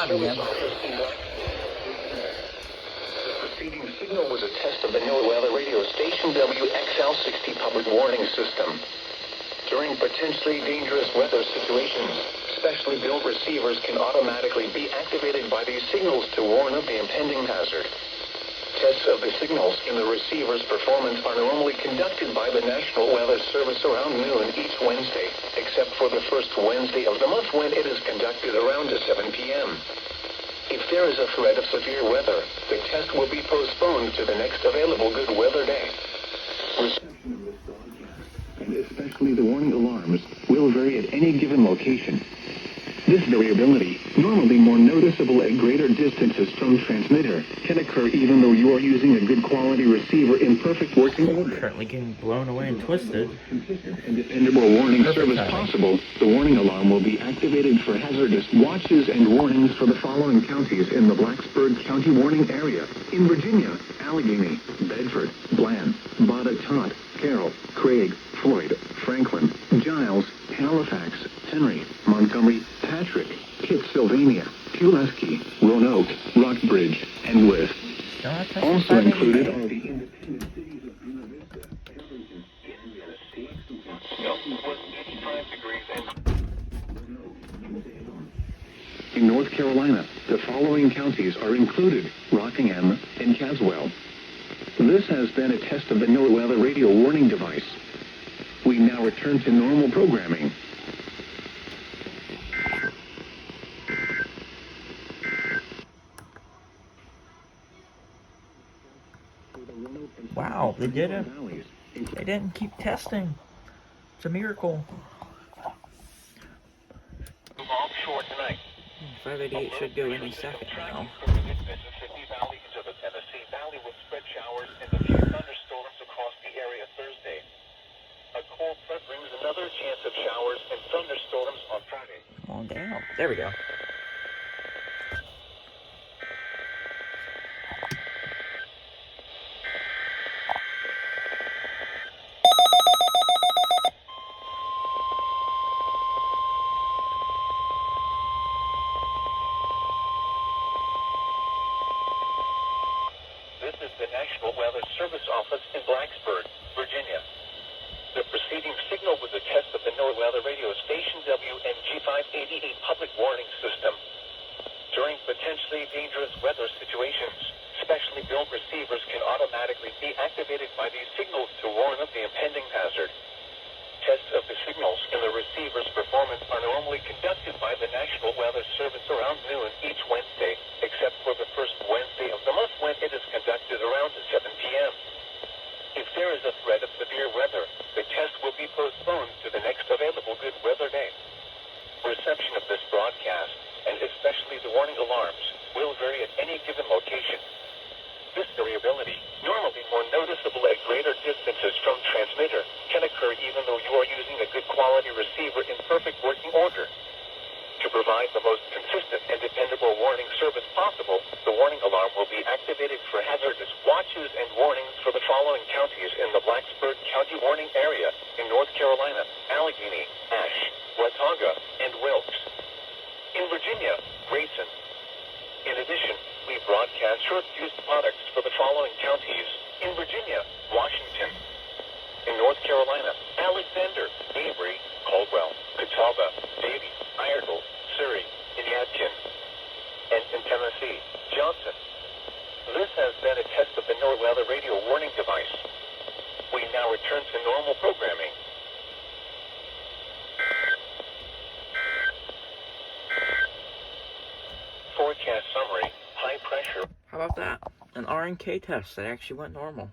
time again. The preceding signal was a test of the NOAA radio station WXL60 public warning system. During potentially dangerous weather situations, specially built receivers can automatically be activated by these signals to warn of the impending hazard. Tests of the signals in the receiver's performance are normally conducted by the National Weather Service around noon each Wednesday, except for the first Wednesday of the month when it is conducted around 7 p.m. If there is a threat of severe weather, the test will be postponed to the next available good weather day. Reception of this broadcast, and especially the warning alarms, will vary at any given location. This variability, normally more noticeable at greater distances from transmitter, can occur even though you are using a good quality receiver in perfect working order. Currently getting blown away and twisted. Consistent and dependable warning service possible, the warning alarm will be activated for hazardous watches and warnings for the following counties in the Blacksburg County warning area. In Virginia, Allegheny, Bedford, Bland, Botetourt, Carroll, Craig, Floyd, Franklin, Giles, Halifax, Henry, Montgomery, Patrick, Pittsylvania, Pulaski, Roanoke, Rockbridge, and Worth. Also included are the independent cities of Buena Vista, Covington, Tennessee, was 85 degrees in North Carolina, the following counties are included: Rockingham and Caswell. This has been a test of the NOAA weather radio warning device. We now return to normal programming. Wow, they did it. They didn't keep testing. It's a miracle. Offshore tonight. 588 should go any second now. Mississippi Valley into the Tennessee Valley with spread showers and a few thunderstorms across the area Thursday. A cold front brings another chance of showers and thunderstorms on Friday. Come on down. There we go. This is the National Weather Service office in Blacksburg, Virginia. The preceding signal was a test of the NOAA weather radio station WMG588 public warning system. During potentially dangerous weather situations, specially built receivers can automatically be activated by these signals to warn of the impending hazard. Tests of the signals in the receiver's performance are normally conducted by the National Weather Service around noon each Wednesday, except for the first Wednesday of the month when it is conducted around 7 p.m. If there is a threat of severe weather, the test will be postponed to the next available good weather day. Reception of this broadcast, and especially the warning alarms, will vary at any given location. This variability, normally more noticeable at greater distances from transmitter, can occur even though you are using a good quality receiver in perfect working order. To provide the most consistent and dependable warning service possible, the warning alarm will be activated for hazardous watches and warnings for the following counties in the Blacksburg County warning area in North Carolina: Allegheny, Ashe, Watauga, and Wilkes. In Virginia, Grayson. In addition, we broadcast short-fused products for the following counties. In Virginia, Washington. In North Carolina, Alexander, Avery, Caldwell, Catawba, Davie, Iredell, Surrey, and Yadkin. And in Tennessee, Johnson. This has been a test of the NOAA weather radio warning device. We now return to normal programming. Forecast summary: high pressure. How about that? An RNK test that actually went normal.